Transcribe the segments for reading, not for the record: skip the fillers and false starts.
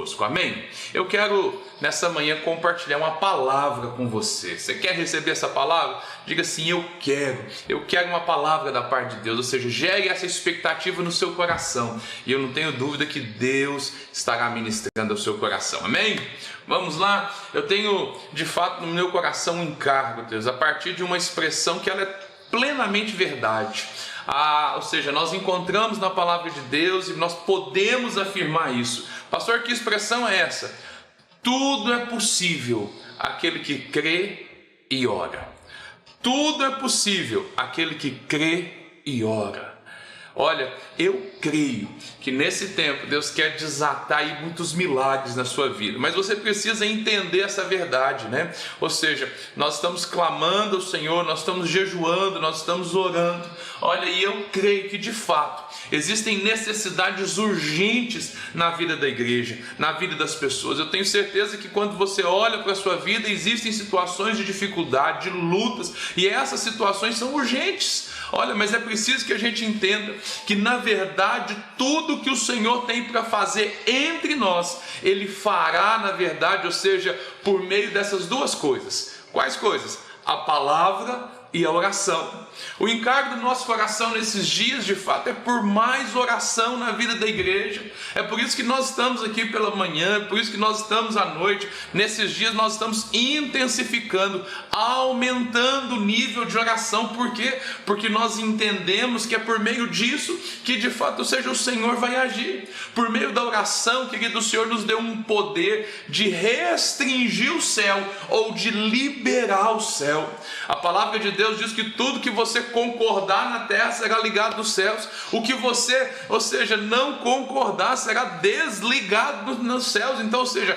conosco, amém? Eu quero nessa manhã compartilhar uma palavra com você. Você quer receber essa palavra? Diga assim: eu quero uma palavra da parte de Deus, ou seja, gere essa expectativa no seu coração, e eu não tenho dúvida que Deus estará ministrando ao seu coração, amém? Vamos lá, eu tenho de fato no meu coração um encargo, Deus, a partir de uma expressão que ela é plenamente verdade. Ou seja, nós encontramos na palavra de Deus e nós podemos afirmar isso. Pastor, que expressão é essa? Tudo é possível aquele que crê e ora. Tudo é possível aquele que crê e ora. Olha, eu creio que nesse tempo Deus quer desatar aí muitos milagres na sua vida, mas você precisa entender essa verdade, né? Ou seja, nós estamos clamando ao Senhor, nós estamos jejuando, nós estamos orando. Olha, e eu creio que de fato existem necessidades urgentes na vida da igreja, na vida das pessoas. Eu tenho certeza que quando você olha para a sua vida, existem situações de dificuldade, de lutas, e essas situações são urgentes. Olha, mas é preciso que a gente entenda que na verdade tudo que o Senhor tem para fazer entre nós, Ele fará na verdade, ou seja, por meio dessas duas coisas. Quais coisas? A palavra e a oração. O encargo do nosso coração nesses dias, de fato, é por mais oração na vida da igreja. É por isso que nós estamos aqui pela manhã, é por isso que nós estamos à noite. Nesses dias nós estamos intensificando, aumentando o nível de oração. Por quê? Porque nós entendemos que é por meio disso que, de fato, ou seja, o Senhor vai agir. Por meio da oração, querido, o Senhor nos deu um poder de restringir o céu ou de liberar o céu. A palavra de Deus diz que tudo que você concordar na terra será ligado nos céus. O que você, ou seja, não concordar será desligado nos céus. Então, ou seja,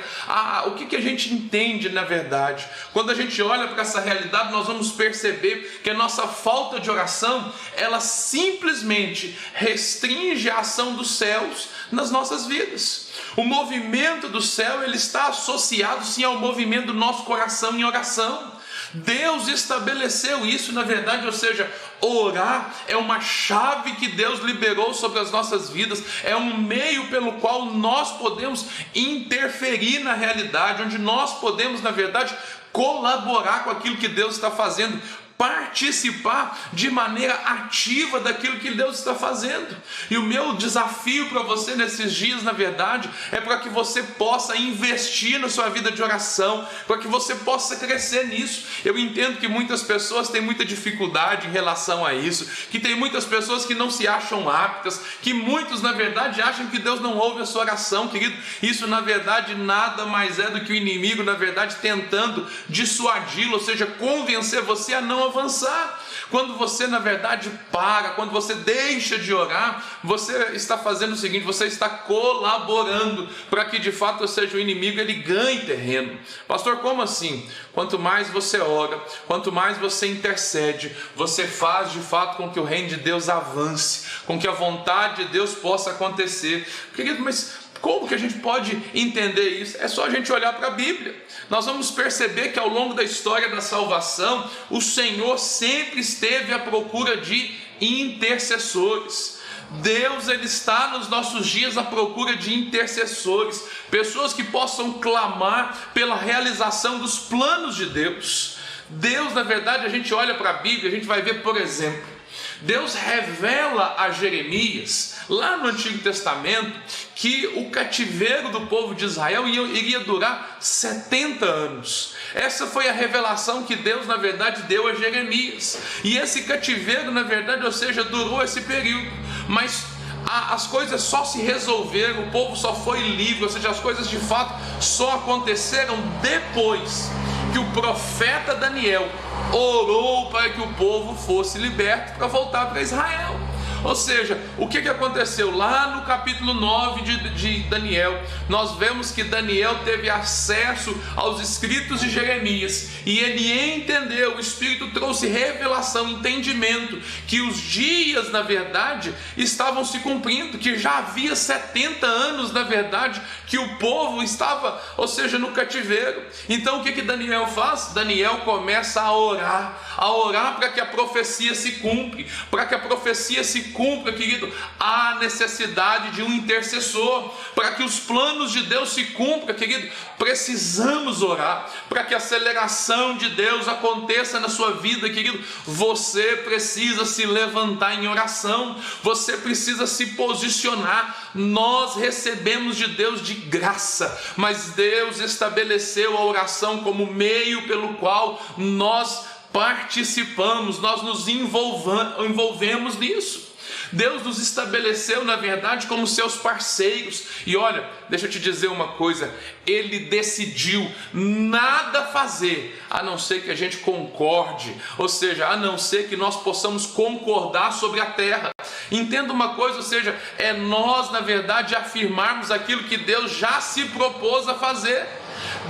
o que a gente entende na verdade? Quando a gente olha para essa realidade, nós vamos perceber que a nossa falta de oração, ela simplesmente restringe a ação dos céus nas nossas vidas. O movimento do céu, ele está associado sim ao movimento do nosso coração em oração. Deus estabeleceu isso na verdade, ou seja, orar é uma chave que Deus liberou sobre as nossas vidas, é um meio pelo qual nós podemos interferir na realidade, onde nós podemos na verdade colaborar com aquilo que Deus está fazendo, participar de maneira ativa daquilo que Deus está fazendo. E o meu desafio para você nesses dias, na verdade, é para que você possa investir na sua vida de oração, para que você possa crescer nisso. Eu entendo que muitas pessoas têm muita dificuldade em relação a isso, que tem muitas pessoas que não se acham aptas, que muitos, na verdade, acham que Deus não ouve a sua oração, querido. Isso, na verdade, nada mais é do que o inimigo, na verdade, tentando dissuadi-lo, ou seja, convencer você a não avançar. Quando você na verdade quando você deixa de orar, você está fazendo o seguinte: você está colaborando para que de fato, ou seja, o inimigo ele ganhe terreno. Pastor, como assim? Quanto mais você ora, quanto mais você intercede, você faz de fato com que o reino de Deus avance, com que a vontade de Deus possa acontecer. Querido, mas como que a gente pode entender isso? É só a gente olhar para a Bíblia. Nós vamos perceber que ao longo da história da salvação, o Senhor sempre esteve à procura de intercessores. Deus ele está nos nossos dias à procura de intercessores, pessoas que possam clamar pela realização dos planos de Deus. Deus, na verdade, a gente olha para a Bíblia, a gente vai ver, por exemplo, Deus revela a Jeremias, lá no Antigo Testamento, que o cativeiro do povo de Israel iria durar 70 anos. Essa foi a revelação que Deus, na verdade, deu a Jeremias. E esse cativeiro, na verdade, ou seja, durou esse período. Mas as coisas só se resolveram, o povo só foi livre, ou seja, as coisas de fato só aconteceram depois que o profeta Daniel orou para que o povo fosse liberto para voltar para Israel. Ou seja, o que aconteceu? Lá no capítulo 9 de Daniel, nós vemos que Daniel teve acesso aos escritos de Jeremias, e ele entendeu, o Espírito trouxe revelação, entendimento, que os dias, na verdade, estavam se cumprindo, que já havia 70 anos, na verdade, que o povo estava, ou seja, no cativeiro. Então o que Daniel faz? Daniel começa a orar para que a profecia se cumpra, para que a profecia se cumpra, querido, há necessidade de um intercessor. Para que os planos de Deus se cumpram, querido, precisamos orar. Para que a aceleração de Deus aconteça na sua vida, querido, você precisa se levantar em oração, você precisa se posicionar. Nós recebemos de Deus de graça, mas Deus estabeleceu a oração como meio pelo qual nós participamos, nós nos envolvemos nisso. Deus nos estabeleceu, na verdade, como seus parceiros. E olha, deixa eu te dizer uma coisa, Ele decidiu nada fazer, a não ser que a gente concorde, ou seja, a não ser que nós possamos concordar sobre a terra. Entenda uma coisa, ou seja, é nós, na verdade, afirmarmos aquilo que Deus já se propôs a fazer.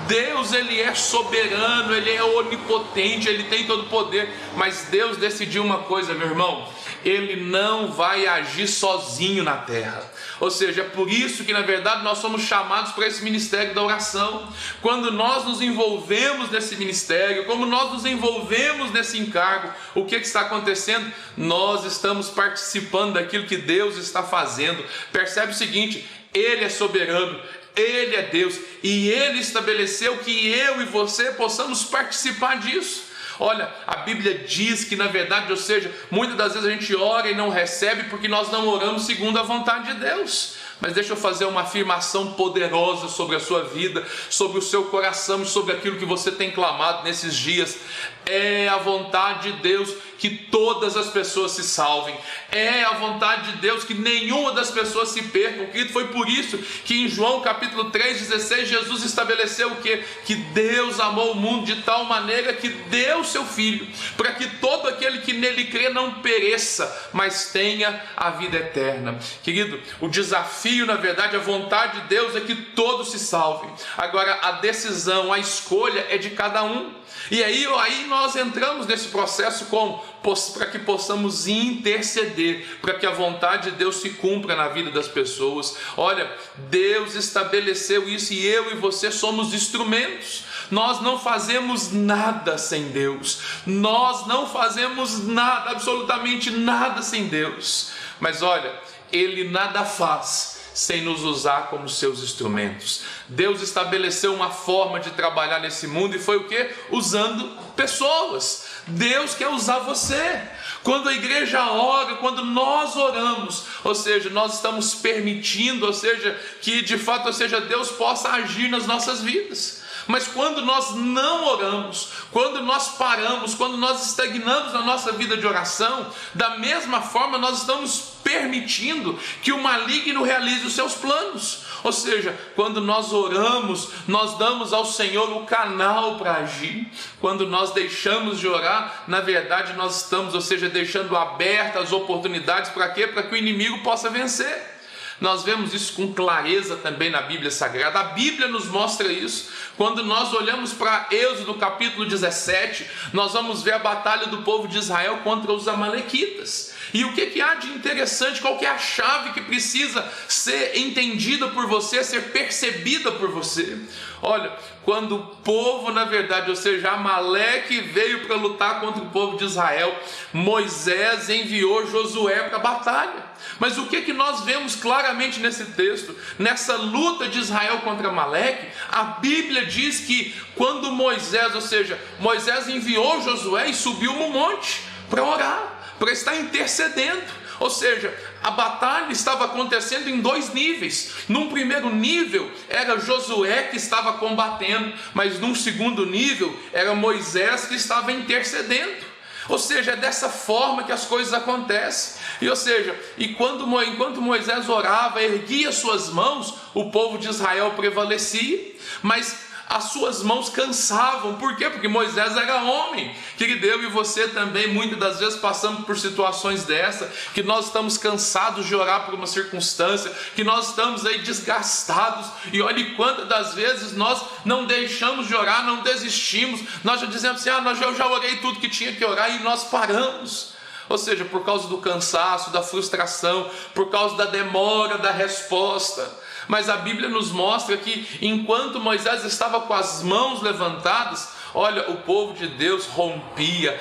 Deus, Ele é soberano, Ele é onipotente, Ele tem todo o poder, mas Deus decidiu uma coisa, meu irmão, Ele não vai agir sozinho na terra. Ou seja, é por isso que na verdade nós somos chamados para esse ministério da oração. Quando nós nos envolvemos nesse ministério, como nós nos envolvemos nesse encargo, o que está acontecendo? Nós estamos participando daquilo que Deus está fazendo. Percebe o seguinte, Ele é soberano, Ele é Deus, e Ele estabeleceu que eu e você possamos participar disso. Olha, a Bíblia diz que na verdade, ou seja, muitas das vezes a gente ora e não recebe porque nós não oramos segundo a vontade de Deus. Mas deixa eu fazer uma afirmação poderosa sobre a sua vida, sobre o seu coração e sobre aquilo que você tem clamado nesses dias. É a vontade de Deus que todas as pessoas se salvem. É a vontade de Deus que nenhuma das pessoas se percam. Foi por isso que em João capítulo 3,16 Jesus estabeleceu o quê? Que Deus amou o mundo de tal maneira que deu o seu Filho, para que todo aquele que nele crê não pereça, mas tenha a vida eterna. Querido, o desafio, na verdade, a vontade de Deus é que todos se salvem. Agora, a decisão, a escolha é de cada um. E aí nós entramos nesse processo para que possamos interceder, para que a vontade de Deus se cumpra na vida das pessoas. Olha, Deus estabeleceu isso e eu e você somos instrumentos. Nós não fazemos nada sem Deus. Nós não fazemos nada, absolutamente nada sem Deus. Mas olha, Ele nada faz sem nos usar como seus instrumentos. Deus estabeleceu uma forma de trabalhar nesse mundo e foi o quê? Usando pessoas. Deus quer usar você. Quando a igreja ora, quando nós oramos, ou seja, nós estamos permitindo, ou seja, que de fato, ou seja, Deus possa agir nas nossas vidas. Mas quando nós não oramos, quando nós paramos, quando nós estagnamos na nossa vida de oração, da mesma forma nós estamos permitindo que o maligno realize os seus planos. Ou seja, quando nós oramos, nós damos ao Senhor o canal para agir. Quando nós deixamos de orar, na verdade nós estamos, ou seja, deixando abertas as oportunidades para quê? Para que o inimigo possa vencer. Nós vemos isso com clareza também na Bíblia Sagrada. A Bíblia nos mostra isso. Quando nós olhamos para Êxodo capítulo 17, nós vamos ver a batalha do povo de Israel contra os amalequitas. E o que há de interessante, qual que é a chave que precisa ser entendida por você, ser percebida por você? Olha, quando o povo, na verdade, ou seja, Amaleque veio para lutar contra o povo de Israel, Moisés enviou Josué para a batalha. Mas o que nós vemos claramente nesse texto? Nessa luta de Israel contra Amaleque, a Bíblia diz que quando Moisés, ou seja, Moisés enviou Josué e subiu no monte para orar, para estar intercedendo. Ou seja, a batalha estava acontecendo em dois níveis. Num primeiro nível era Josué que estava combatendo, mas num segundo nível era Moisés que estava intercedendo. Ou seja, é dessa forma que as coisas acontecem. E ou seja, enquanto Moisés orava, erguia suas mãos, o povo de Israel prevalecia, mas as suas mãos cansavam. Por quê? Porque Moisés era homem. Querido, eu e você também muitas das vezes passamos por situações dessa, que nós estamos cansados de orar por uma circunstância, que nós estamos aí desgastados, e olhe quantas das vezes nós não deixamos de orar, não desistimos, nós já dizemos assim, eu já orei tudo que tinha que orar, e nós paramos. Ou seja, por causa do cansaço, da frustração, por causa da demora da resposta. Mas a Bíblia nos mostra que enquanto Moisés estava com as mãos levantadas, olha, o povo de Deus rompia,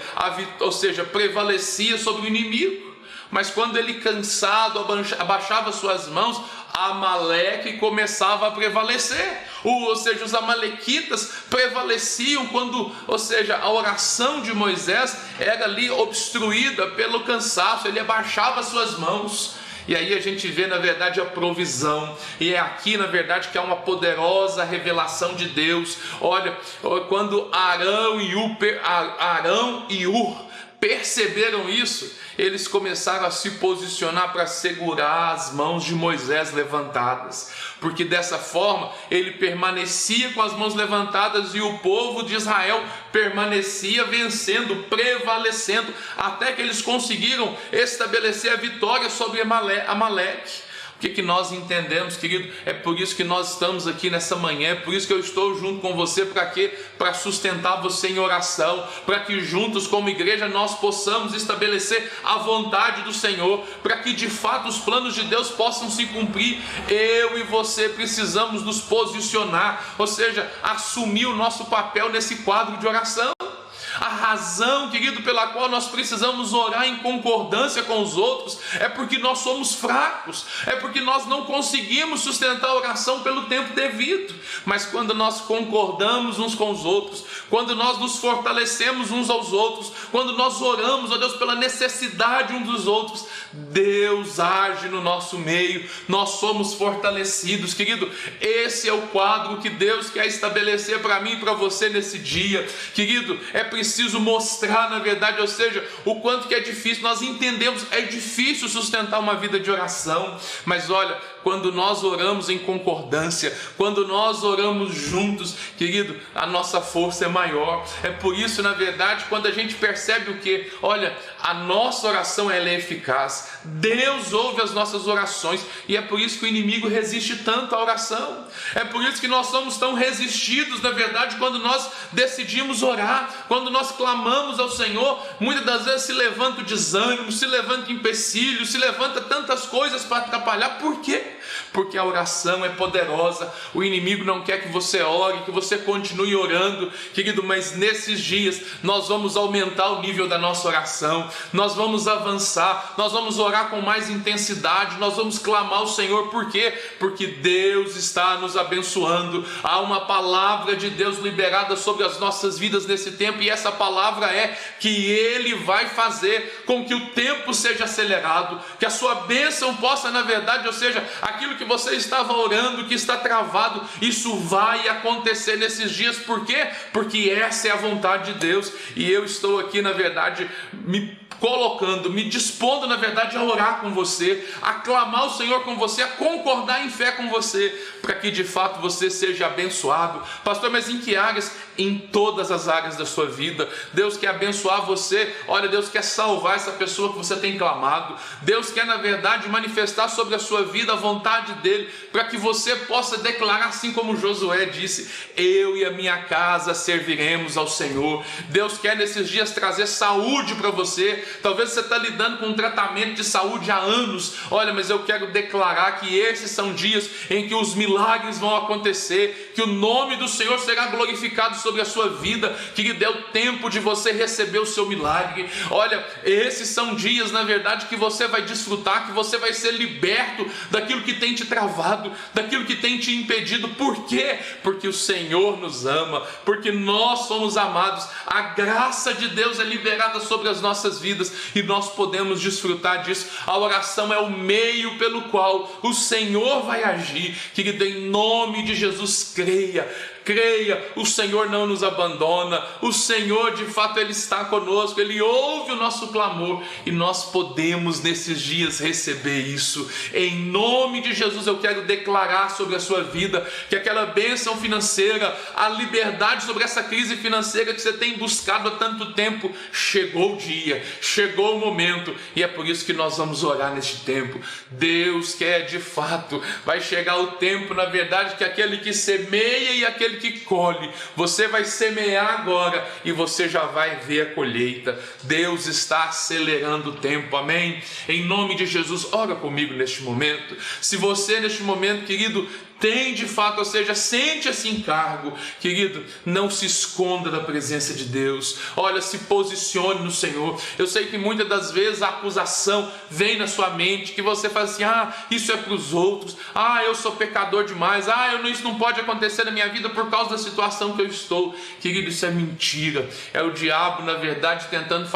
ou seja, prevalecia sobre o inimigo. mas quando ele, cansado, abaixava suas mãos, Amaleque começava a prevalecer. Ou seja, os amalequitas prevaleciam quando, ou seja, a oração de Moisés era ali obstruída pelo cansaço, ele abaixava suas mãos. E aí a gente vê, na verdade, a provisão. E é aqui, na verdade, que há uma poderosa revelação de Deus. Olha, quando Arão e Ur perceberam isso, eles começaram a se posicionar para segurar as mãos de Moisés levantadas, porque dessa forma ele permanecia com as mãos levantadas e o povo de Israel permanecia vencendo, prevalecendo, até que eles conseguiram estabelecer a vitória sobre Amaleque. O que nós entendemos, querido? É por isso que nós estamos aqui nessa manhã, é por isso que eu estou junto com você. Para quê? Para sustentar você em oração, para que juntos como igreja nós possamos estabelecer a vontade do Senhor, para que de fato os planos de Deus possam se cumprir. Eu e você precisamos nos posicionar, ou seja, assumir o nosso papel nesse quadro de oração. A razão, querido, pela qual nós precisamos orar em concordância com os outros é porque nós somos fracos, é porque nós não conseguimos sustentar a oração pelo tempo devido. Mas quando nós concordamos uns com os outros, quando nós nos fortalecemos uns aos outros, quando nós oramos, ó Deus, pela necessidade uns dos outros, Deus age no nosso meio, nós somos fortalecidos, querido. Esse é o quadro que Deus quer estabelecer para mim e para você nesse dia, querido. É preciso mostrar, na verdade, ou seja, o quanto que é difícil. Nós entendemos, é difícil sustentar uma vida de oração, mas olha, quando nós oramos em concordância, quando nós oramos juntos, querido, a nossa força é maior. É por isso, na verdade, quando a gente percebe o que? Olha, a nossa oração ela é eficaz, Deus ouve as nossas orações, e é por isso que o inimigo resiste tanto à oração. É por isso que nós somos tão resistidos, na verdade, quando nós decidimos orar, quando nós clamamos ao Senhor. Muitas das vezes se levanta o desânimo, se levanta empecilho, se levanta tantas coisas para atrapalhar. Por quê? Porque a oração é poderosa. O inimigo não quer que você ore, que você continue orando, querido, mas nesses dias nós vamos aumentar o nível da nossa oração, nós vamos avançar, nós vamos orar com mais intensidade, nós vamos clamar ao Senhor. Por quê? Porque Deus está nos abençoando. Há uma palavra de Deus liberada sobre as nossas vidas nesse tempo, e essa palavra é que Ele vai fazer com que o tempo seja acelerado, que a sua bênção possa, na verdade, ou seja, aquilo que você estava orando, que está travado, isso vai acontecer nesses dias. Por quê? Porque essa é a vontade de Deus, e eu estou aqui, na verdade, me dispondo, na verdade, a orar com você, a clamar ao Senhor com você, a concordar em fé com você, para que de fato você seja abençoado. Pastor, mas em que áreas? Em todas as áreas da sua vida. Deus quer abençoar você. Olha, Deus quer salvar essa pessoa que você tem clamado. Deus quer, na verdade, manifestar sobre a sua vida a vontade dele, para que você possa declarar, assim como Josué disse: eu e a minha casa serviremos ao Senhor. Deus quer nesses dias trazer saúde para você. Talvez você está lidando com um tratamento de saúde há anos. Olha, mas eu quero declarar que esses são dias em que os milagres vão acontecer, que o nome do Senhor será glorificado sobre a sua vida, que lhe deu tempo de você receber o seu milagre. Olha, esses são dias, na verdade, que você vai desfrutar, que você vai ser liberto daquilo que tem te travado, daquilo que tem te impedido. Por quê? Porque o Senhor nos ama, porque nós somos amados. A graça de Deus é liberada sobre as nossas vidas e nós podemos desfrutar disso. A oração é o meio pelo qual o Senhor vai agir. Querido, em nome de Jesus, creia, o Senhor não nos abandona, o Senhor de fato Ele está conosco, Ele ouve o nosso clamor, e nós podemos nesses dias receber isso. Em nome de Jesus eu quero declarar sobre a sua vida que aquela bênção financeira, a liberdade sobre essa crise financeira que você tem buscado há tanto tempo, chegou o dia, chegou o momento, e é por isso que nós vamos orar neste tempo. Deus quer de fato, vai chegar o tempo, na verdade, que aquele que semeia e aquele que colhe, você vai semear agora e você já vai ver a colheita. Deus está acelerando o tempo, amém? Em nome de Jesus, ora comigo neste momento. Se você neste momento, querido, tem de fato, ou seja, sente esse encargo, querido, não se esconda da presença de Deus. Olha, se posicione no Senhor. Eu sei que muitas das vezes a acusação vem na sua mente, que você fala assim: isso é para os outros, eu sou pecador demais, isso não pode acontecer na minha vida por causa da situação que eu estou. Querido, isso é mentira. É o diabo, na verdade, tentando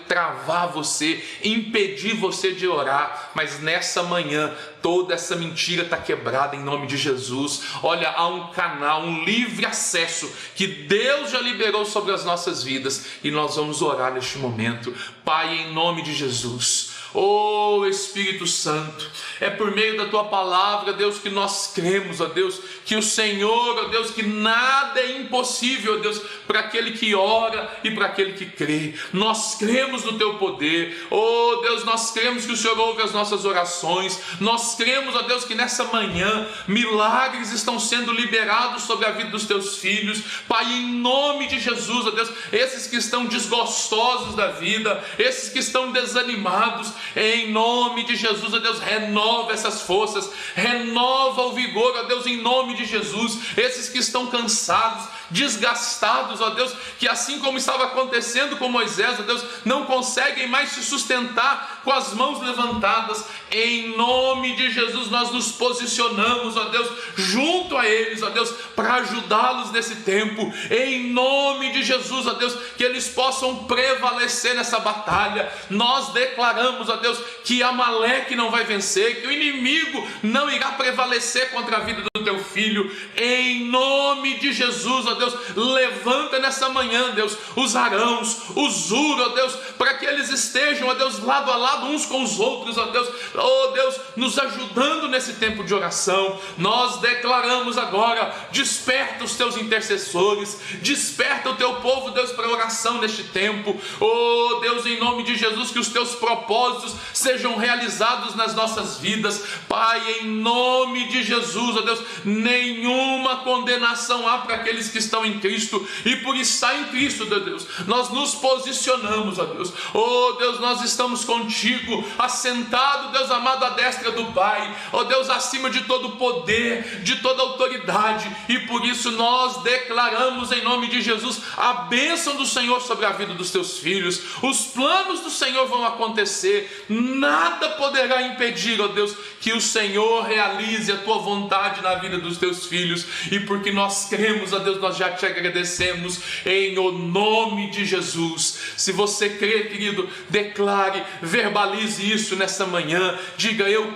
travar você, impedir você de orar. Mas nessa manhã, toda essa mentira está quebrada em nome de Jesus. Olha, há um canal, um livre acesso que Deus já liberou sobre as nossas vidas, e nós vamos orar neste momento. Pai, em nome de Jesus, oh Espírito Santo, é por meio da Tua palavra, Deus, que nós cremos, ó Deus, que o Senhor, ó Deus, que nada é impossível, ó Deus, para aquele que ora e para aquele que crê. Nós cremos no Teu poder, oh Deus, nós cremos que o Senhor ouve as nossas orações. Nós cremos, ó Deus, que nessa manhã milagres estão sendo liberados sobre a vida dos Teus filhos. Pai, em nome de Jesus, ó Deus, esses que estão desgostosos da vida, esses que estão desanimados, em nome de Jesus, ó Deus, renova essas forças, renova o vigor, ó Deus, em nome de Jesus. Esses que estão cansados, desgastados, ó Deus, que assim como estava acontecendo com Moisés, ó Deus, não conseguem mais se sustentar com as mãos levantadas. Em nome de Jesus, nós nos posicionamos, ó Deus, junto a eles, ó Deus, para ajudá-los nesse tempo. Em nome de Jesus, ó Deus, que eles possam prevalecer nessa batalha. Nós declaramos, ó Deus, que Amaleque não vai vencer, que o inimigo não irá prevalecer contra a vida do Teu filho. Em nome de Jesus, ó Deus, levanta nessa manhã, Deus, os Arãos, os Ur, ó Deus, para que eles estejam, ó Deus, lado a lado uns com os outros, ó Deus, nos ajudando nesse tempo de oração. Nós declaramos agora: desperta os Teus intercessores, desperta o Teu povo, Deus, para oração neste tempo. Oh Deus, em nome de Jesus, que os Teus propósitos sejam realizados nas nossas vidas. Pai, em nome de Jesus, ó Deus, nenhuma condenação há para aqueles que estão em Cristo, e por estar em Cristo, Deus, nós nos posicionamos, ó Deus. Oh Deus, nós estamos contigo, assentado, Deus amado, à destra do Pai, ó Deus, acima de todo poder, de toda autoridade, e por isso nós declaramos em nome de Jesus a bênção do Senhor sobre a vida dos Teus filhos. Os planos do Senhor vão acontecer, nada poderá impedir, ó Deus, que o Senhor realize a Tua vontade na vida dos Teus filhos. E porque nós cremos, ó Deus, nós já Te agradecemos em o nome de Jesus. Se você crê, querido, declare, verbalize isso nessa manhã. Diga: eu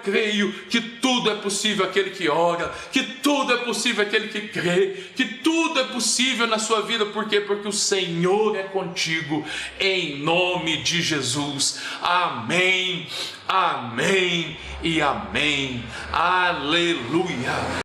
creio que tudo é possível aquele que ora, que tudo é possível aquele que crê, que tudo é possível na sua vida. Por quê? Porque o Senhor é contigo, em nome de Jesus. Amém, amém e amém. Aleluia.